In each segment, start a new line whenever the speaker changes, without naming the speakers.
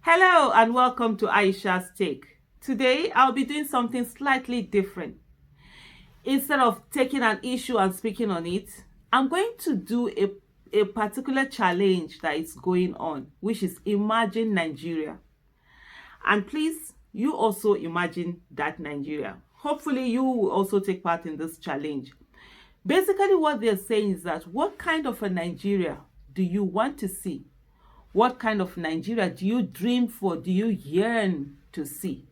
Hello and welcome to Aisha's Take. Today I'll be doing something slightly different. Instead of taking an issue and speaking on it, I'm going to do a particular challenge that is going on, which is Imagine Nigeria. And please, you also imagine that Nigeria. Hopefully, you will also take part in this challenge. Basically, what they're saying is that what kind of a Nigeria do you want to see? What kind of Nigeria do you dream for? Do you yearn to see?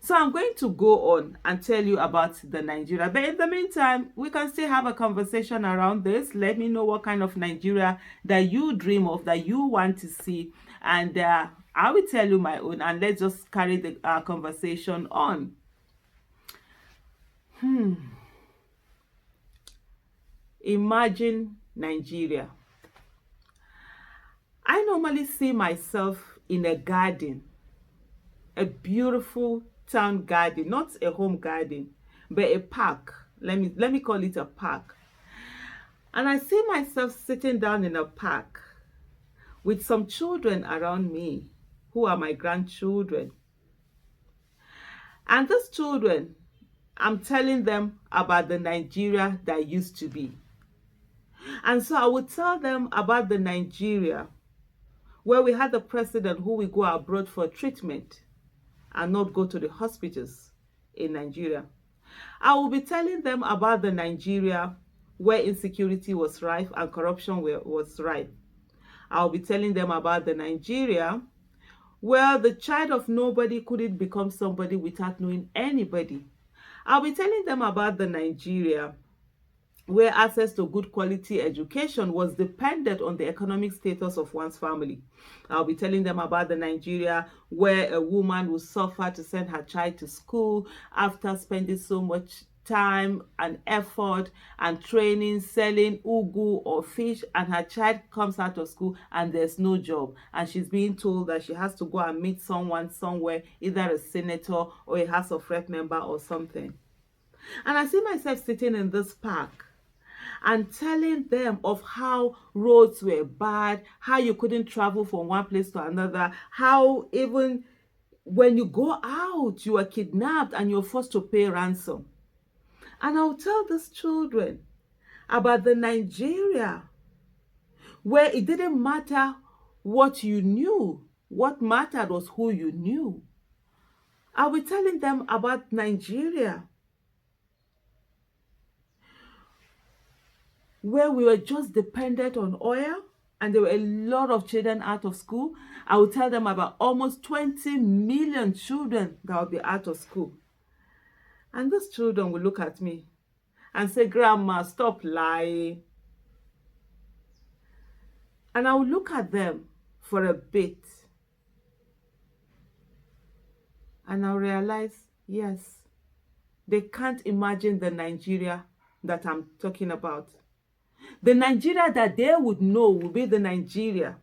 So I'm going to go on and tell you about the Nigeria. But in the meantime, we can still have a conversation around this. Let me know what kind of Nigeria that you dream of, that you want to see. And I will tell you my own. And let's just carry the conversation on. Imagine Nigeria. I normally see myself in a garden, a beautiful town garden, not a home garden, but a park. Let me call it a park. And I see myself sitting down in a park with some children around me who are my grandchildren. And these children, I'm telling them about the Nigeria that used to be. And so I would tell them about the Nigeria where we had the president who will go abroad for treatment and not go to the hospitals in Nigeria. I will be telling them about the Nigeria where insecurity was rife and corruption was rife. I will be telling them about the Nigeria where the child of nobody couldn't become somebody without knowing anybody. I'll be telling them about the Nigeria where access to good quality education was dependent on the economic status of one's family. I'll be telling them about the Nigeria where a woman would suffer to send her child to school after spending so much time and effort and training, selling ugu or fish, and her child comes out of school and there's no job. And she's being told that she has to go and meet someone somewhere, either a senator or a House of Rep member or something. And I see myself sitting in this park and telling them of how roads were bad, how you couldn't travel from one place to another, how even when you go out, you are kidnapped and you're forced to pay ransom. And I'll tell these children about the Nigeria where it didn't matter what you knew. What mattered was who you knew. I'll be telling them about Nigeria where we were just dependent on oil and there were a lot of children out of school. I will tell them about almost 20 million children that will be out of school. And those children will look at me and say, "Grandma, stop lying." And I will look at them for a bit and I'll realize, yes, they can't imagine the Nigeria that I'm talking about. The Nigeria that they would know will be the Nigeria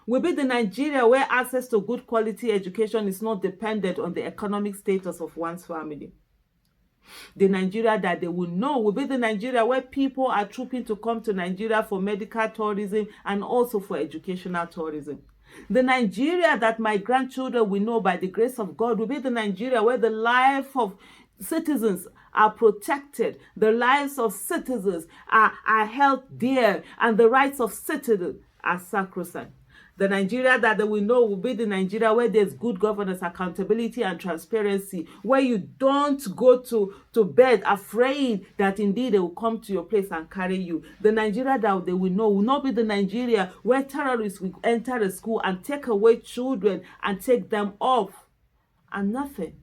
where access to good quality education is not dependent on the economic status of one's family. The Nigeria that they will know will be the Nigeria where people are trooping to come to Nigeria for medical tourism and also for educational tourism. The Nigeria that my grandchildren will know by the grace of God will be the Nigeria where the life of citizens are protected, the lives of citizens are held dear, and the rights of citizens are sacrosanct. The Nigeria that they will know will be the Nigeria where there's good governance, accountability, and transparency, where you don't go to bed afraid that indeed they will come to your place and carry you. The Nigeria that they will know will not be the Nigeria where terrorists will enter a school and take away children and take them off, and nothing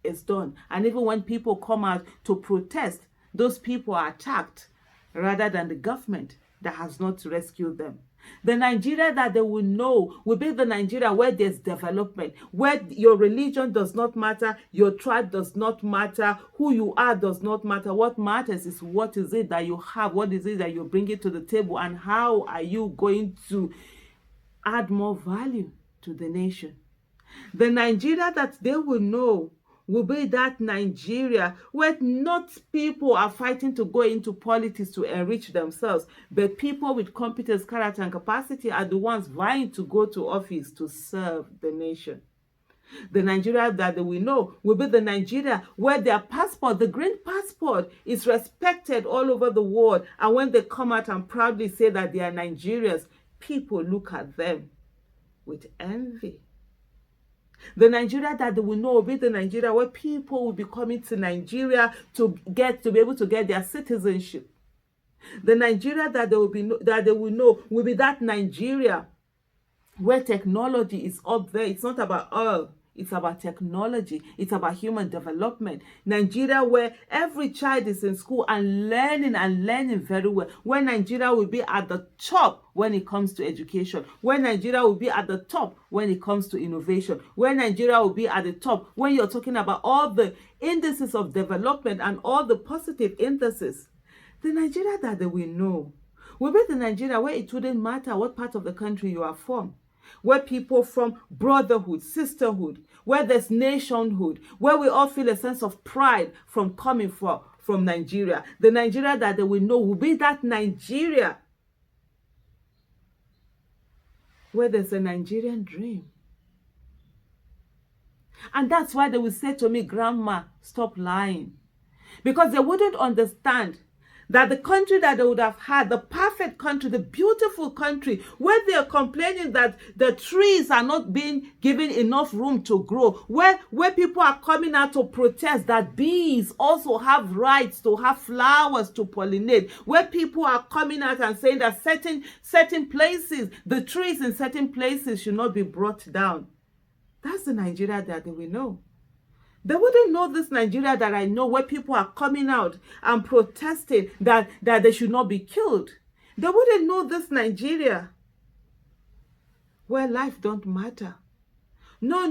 is done. And even when people come out to protest, those people are attacked rather than the government that has not rescued them. The Nigeria that they will know will be the Nigeria where there's development, where your religion does not matter, your tribe does not matter, who you are does not matter. What matters is what is it that you have, what is it that you're bringing to the table, and how are you going to add more value to the nation. The Nigeria that they will know will be that Nigeria where not people are fighting to go into politics to enrich themselves, but people with competence, character, and capacity are the ones vying to go to office to serve the nation. The Nigeria that we know will be the Nigeria where their passport, the green passport, is respected all over the world. And when they come out and proudly say that they are Nigerians, people look at them with envy. The Nigeria that we know will be the Nigeria where people will be coming to Nigeria to be able to get their citizenship. The Nigeria that they will know will be that Nigeria where technology is up there. It's not about oil. It's about technology. It's about human development. Nigeria where every child is in school and learning very well. Where Nigeria will be at the top when it comes to education. Where Nigeria will be at the top when it comes to innovation. Where Nigeria will be at the top when you're talking about all the indices of development and all the positive indices. The Nigeria that we know will be the Nigeria where it wouldn't matter what part of the country you are from. Where people from brotherhood, sisterhood, where there's nationhood, where we all feel a sense of pride from coming from Nigeria. The Nigeria that we know will be that Nigeria where there's a Nigerian dream. And that's why they will say to me, Grandma, stop lying. Because they wouldn't understand that the country that they would have had, the perfect country, the beautiful country, where they are complaining that the trees are not being given enough room to grow, where people are coming out to protest that bees also have rights to have flowers to pollinate, where people are coming out and saying that certain places, the trees in certain places should not be brought down. That's the Nigeria that we know. They wouldn't know this Nigeria that I know, where people are coming out and protesting that they should not be killed. They wouldn't know this Nigeria where life don't matter. No.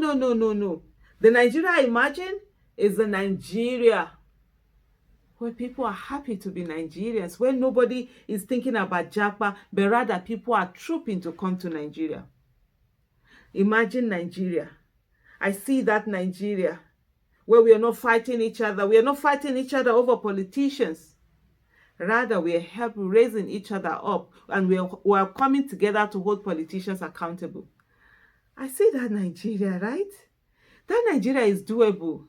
The Nigeria I imagine is the Nigeria where people are happy to be Nigerians, where nobody is thinking about Japa, but rather people are trooping to come to Nigeria. Imagine Nigeria. I see that Nigeria where we are not fighting each other. We are not fighting each other over politicians. Rather, we are raising each other up, and we are coming together to hold politicians accountable. I see that Nigeria, right? That Nigeria is doable.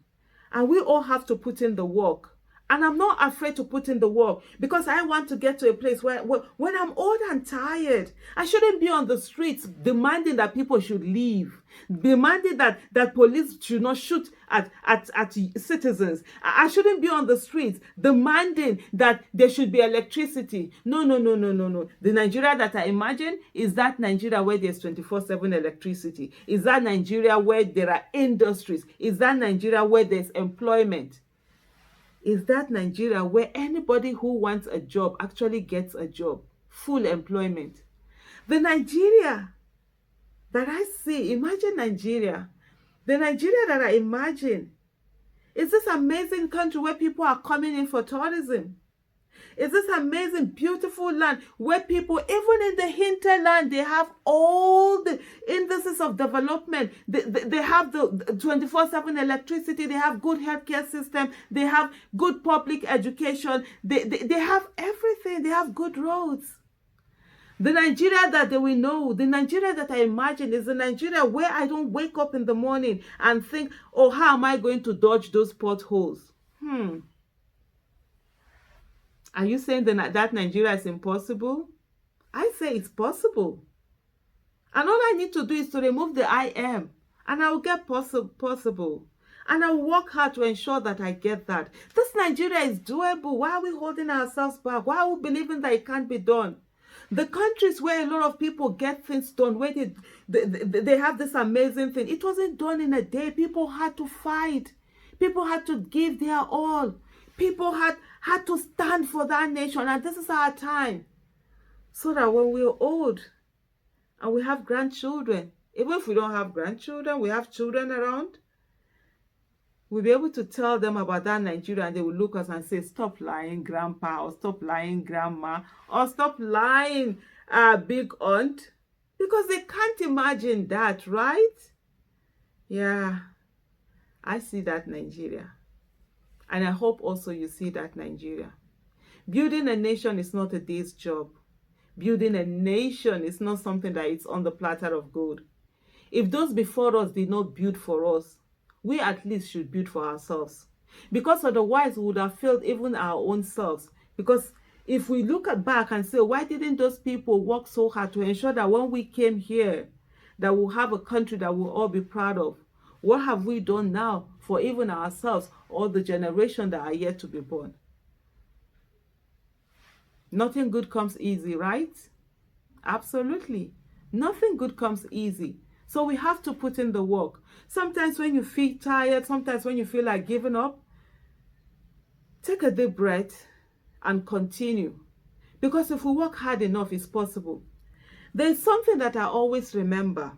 And we all have to put in the work. And I'm not afraid to put in the work because I want to get to a place where when I'm old and tired, I shouldn't be on the streets demanding that people should leave, demanding that police should not shoot at citizens. I shouldn't be on the streets demanding that there should be electricity. No. The Nigeria that I imagine is that Nigeria where there's 24/7 electricity. Is that Nigeria where there are industries. Is that Nigeria where there's employment. Is that Nigeria where anybody who wants a job actually gets a job, full employment. The Nigeria that I see, imagine Nigeria. The Nigeria that I imagine is this amazing country where people are coming in for tourism. Is this amazing, beautiful land where people, even in the hinterland, they have all the indices of development. They have the 24/7 electricity. They have good healthcare system. They have good public education. They have everything. They have good roads. The Nigeria that we know, the Nigeria that I imagine is the Nigeria where I don't wake up in the morning and think, oh, how am I going to dodge those potholes? Are you saying that Nigeria is impossible? I say it's possible. And all I need to do is to remove the I am, and I will get possible. And I will work hard to ensure that I get that. This Nigeria is doable. Why are we holding ourselves back? Why are we believing that it can't be done? The countries where a lot of people get things done, where they have this amazing thing, it wasn't done in a day. People had to fight. People had to give their all. People had to stand for that nation, and this is our time. So that when we're old and we have grandchildren, even if we don't have grandchildren, we have children around, we'll be able to tell them about that Nigeria, and they will look at us and say, stop lying, grandpa, or stop lying, grandma, or stop lying, big aunt, because they can't imagine that, right? Yeah. I see that Nigeria. And I hope also you see that Nigeria. Building a nation is not a day's job. Building a nation is not something that is on the platter of gold. If those before us did not build for us, we at least should build for ourselves. Because otherwise we would have failed even our own selves. Because if we look back and say, why didn't those people work so hard to ensure that when we came here, that we'll have a country that we'll all be proud of? What have we done now for even ourselves or the generation that are yet to be born? Nothing good comes easy, right? Absolutely. Nothing good comes easy. So we have to put in the work. Sometimes when you feel tired, sometimes when you feel like giving up, take a deep breath and continue. Because if we work hard enough, it's possible. There's something that I always remember.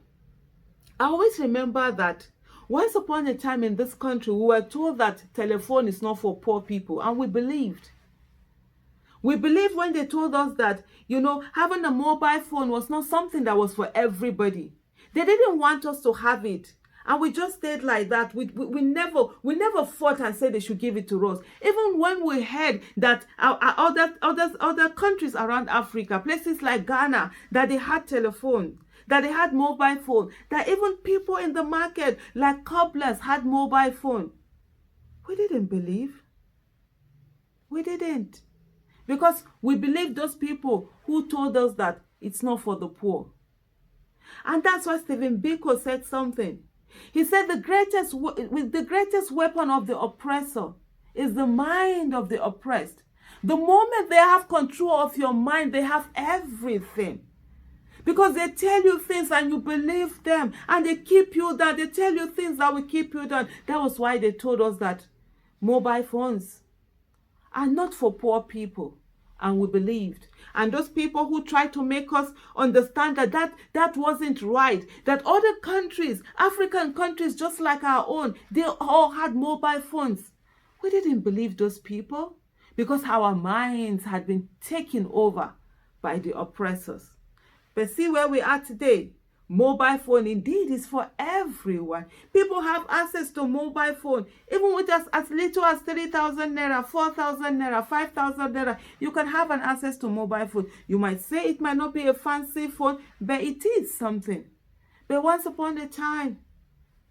I always remember that once upon a time in this country, we were told that telephone is not for poor people, and we believed. We believed when they told us that, having a mobile phone was not something that was for everybody. They didn't want us to have it. And we just stayed like that. We never fought and said they should give it to us. Even when we heard that other countries around Africa, places like Ghana, that they had telephone, that they had mobile phone, that even people in the market like cobblers had mobile phone. We didn't believe. We didn't. Because we believed those people who told us that it's not for the poor. And that's why Stephen Biko said something. He said the greatest weapon of the oppressor is the mind of the oppressed. The moment they have control of your mind, they have everything. Because they tell you things and you believe them, and they keep you down. They tell you things that will keep you down. That was why they told us that mobile phones are not for poor people. And we believed. And those people who tried to make us understand that wasn't right, that other countries, African countries just like our own, they all had mobile phones. We didn't believe those people because our minds had been taken over by the oppressors. But see where we are today. Mobile phone indeed is for everyone. People have access to mobile phone. Even with as little as 3,000 naira, 4,000 naira, 5,000 naira, you can have an access to mobile phone. You might say it might not be a fancy phone, but it is something. But once upon a time,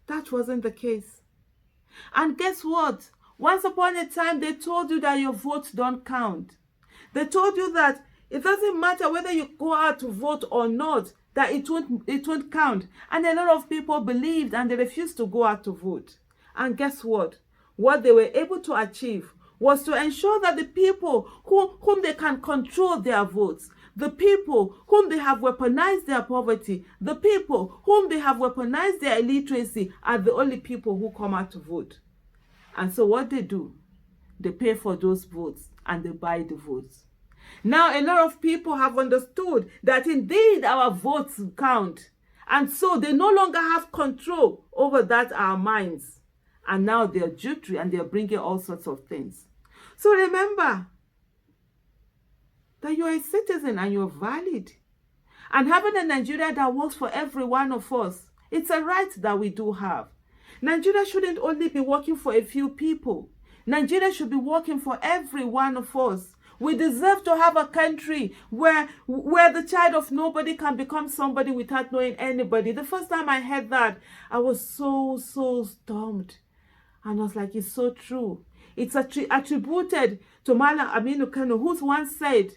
that wasn't the case. And guess what? Once upon a time, they told you that your votes don't count. They told you that it doesn't matter whether you go out to vote or not, that it won't count. And a lot of people believed and they refused to go out to vote. And guess what? What they were able to achieve was to ensure that the people whom they can control their votes, the people whom they have weaponized their poverty, the people whom they have weaponized their illiteracy are the only people who come out to vote. And so what they do, they pay for those votes and they buy the votes. Now, a lot of people have understood that indeed our votes count. And so they no longer have control over that, our minds. And now they're jittery and they're bringing all sorts of things. So remember that you're a citizen and you're valid. And having a Nigeria that works for every one of us, it's a right that we do have. Nigeria shouldn't only be working for a few people. Nigeria should be working for every one of us. We deserve to have a country where the child of nobody can become somebody without knowing anybody. The first time I heard that, I was so stunned. And I was like, it's so true. It's attributed to Malam Aminu Kano, who once said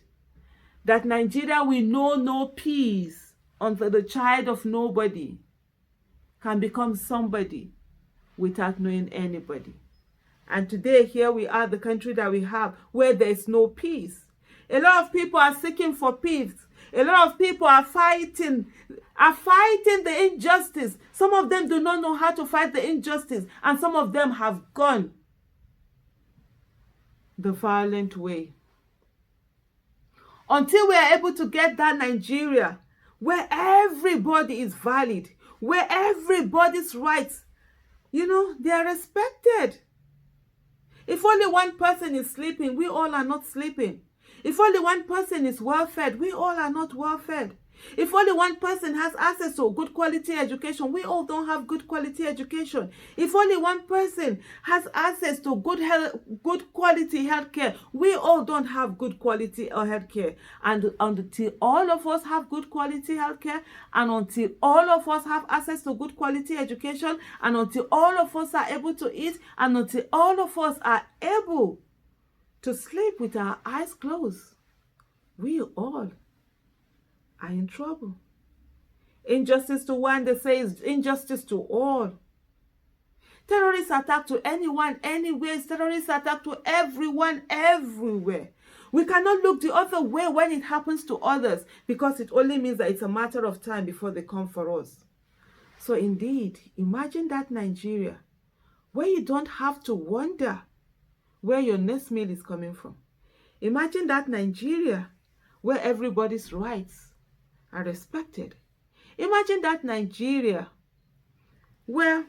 that Nigeria will know no peace until the child of nobody can become somebody without knowing anybody. And today, here we are, the country that we have, where there is no peace. A lot of people are seeking for peace. A lot of people are fighting the injustice. Some of them do not know how to fight the injustice. And some of them have gone the violent way. Until we are able to get that Nigeria where everybody is valid, where everybody's rights, they are respected. If only one person is sleeping, we all are not sleeping. If only one person is well-fed, we all are not well-fed. If only one person has access to good quality education, we all don't have good quality education. If only one person has access to good quality healthcare, we all don't have good quality healthcare. And until all of us have good quality healthcare, and until all of us have access to good quality education, and until all of us are able to eat, and until all of us are able to sleep with our eyes closed, we all are in trouble. Injustice to one, they say, is injustice to all. Terrorist attack to anyone, anywhere. Terrorist attack to everyone, everywhere. We cannot look the other way when it happens to others, because it only means that it's a matter of time before they come for us. So indeed, imagine that Nigeria, where you don't have to wonder where your next meal is coming from. Imagine that Nigeria, where everybody's rights are respected. Imagine that Nigeria where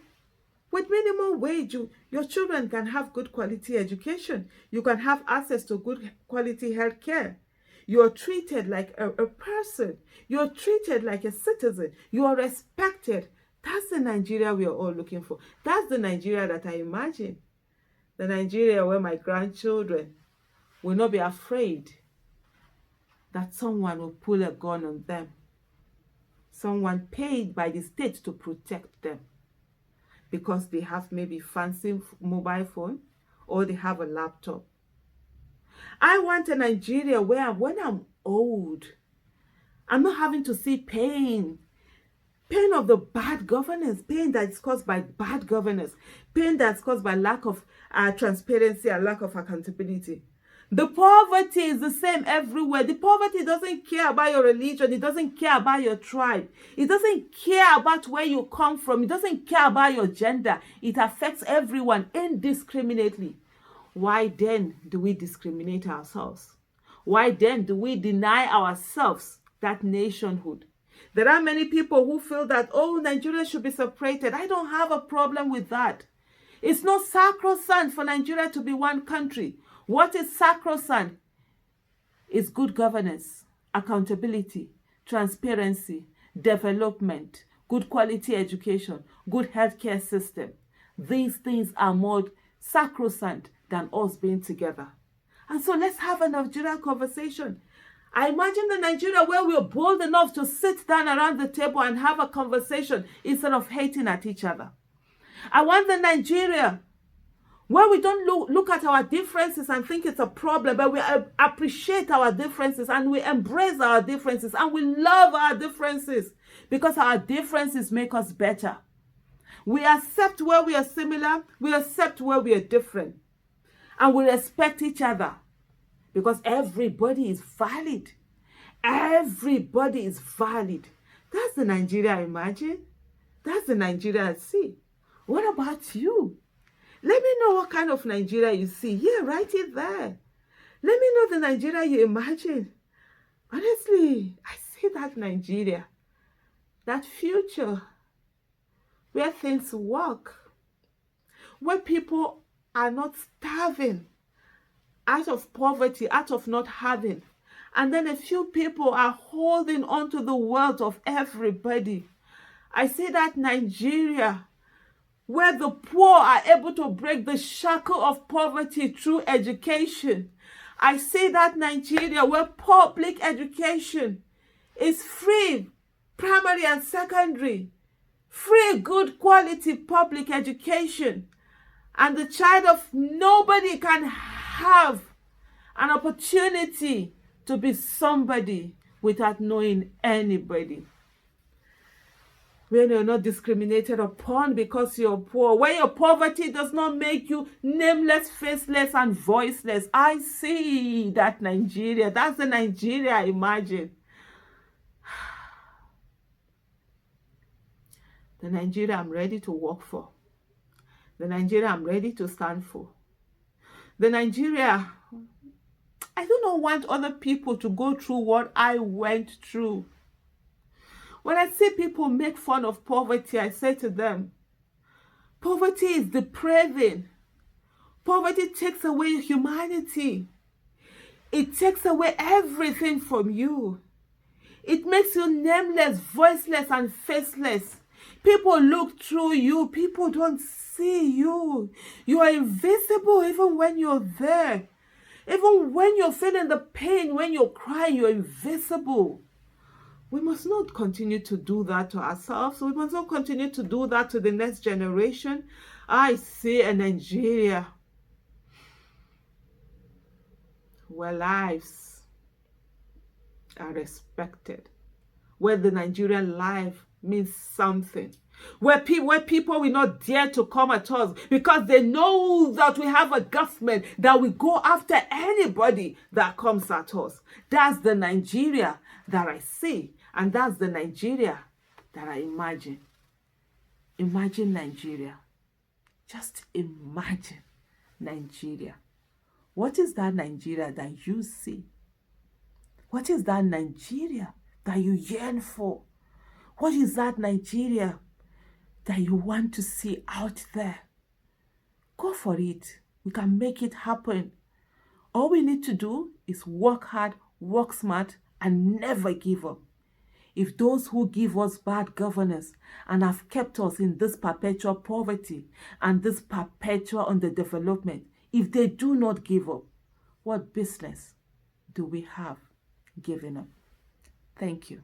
with minimum wage your children can have good quality education, you can have access to good quality health care, you're treated like a person, you're treated like a citizen, you are respected. That's the Nigeria we are all looking for. That's the Nigeria that I imagine. The Nigeria where my grandchildren will not be afraid that someone will pull a gun on them. Someone paid by the state to protect them because they have maybe fancy mobile phone or they have a laptop. I want a Nigeria where when I'm old, I'm not having to see pain of the bad governance, pain that's caused by bad governance, pain that's caused by lack of transparency and lack of accountability. The poverty is the same everywhere. The poverty doesn't care about your religion. It doesn't care about your tribe. It doesn't care about where you come from. It doesn't care about your gender. It affects everyone indiscriminately. Why then do we discriminate ourselves? Why then do we deny ourselves that nationhood? There are many people who feel that, oh, Nigeria should be separated. I don't have a problem with that. It's not sacrosanct for Nigeria to be one country. What is sacrosanct is good governance, accountability, transparency, development, good quality education, good healthcare system. These things are more sacrosanct than us being together. And so let's have a Nigeria conversation. I imagine the Nigeria where we're bold enough to sit down around the table and have a conversation instead of hating at each other. I want the Nigeria where we don't look at our differences and think it's a problem, but we appreciate our differences and we embrace our differences and we love our differences because our differences make us better. We accept where we are similar, we accept where we are different, and we respect each other because everybody is valid. Everybody is valid. That's the Nigeria I imagine. That's the Nigeria I see. What about you? Let me know what kind of Nigeria you see. Yeah, write it there. Let me know the Nigeria you imagine. Honestly, I see that Nigeria, that future where things work, where people are not starving out of poverty, out of not having. And then a few people are holding on to the wealth of everybody. I see that Nigeria where the poor are able to break the shackle of poverty through education. I see that Nigeria where public education is free, primary and secondary, free good quality public education, and the child of nobody can have an opportunity to be somebody without knowing anybody. When you're not discriminated upon because you're poor, where your poverty does not make you nameless, faceless, and voiceless. I see that Nigeria. That's the Nigeria I imagine. The Nigeria I'm ready to work for. The Nigeria I'm ready to stand for. The Nigeria, I do not want other people to go through what I went through. When I see people make fun of poverty, I say to them, poverty is depraving. Poverty takes away humanity. It takes away everything from you. It makes you nameless, voiceless, and faceless. People look through you. People don't see you. You are invisible even when you're there. Even when you're feeling the pain, when you're crying, you're invisible. We must not continue to do that to ourselves. We must not continue to do that to the next generation. I see a Nigeria where lives are respected, where the Nigerian life means something, where people will not dare to come at us because they know that we have a government that will go after anybody that comes at us. That's the Nigeria that I see, and that's the Nigeria that I imagine. Imagine Nigeria. Just imagine Nigeria. What is that Nigeria that you see? What is that Nigeria that you yearn for? What is that Nigeria that you want to see out there? Go for it. We can make it happen. All we need to do is work hard, work smart, and never give up. If those who give us bad governance and have kept us in this perpetual poverty and this perpetual underdevelopment, if they do not give up, what business do we have giving up? Thank you.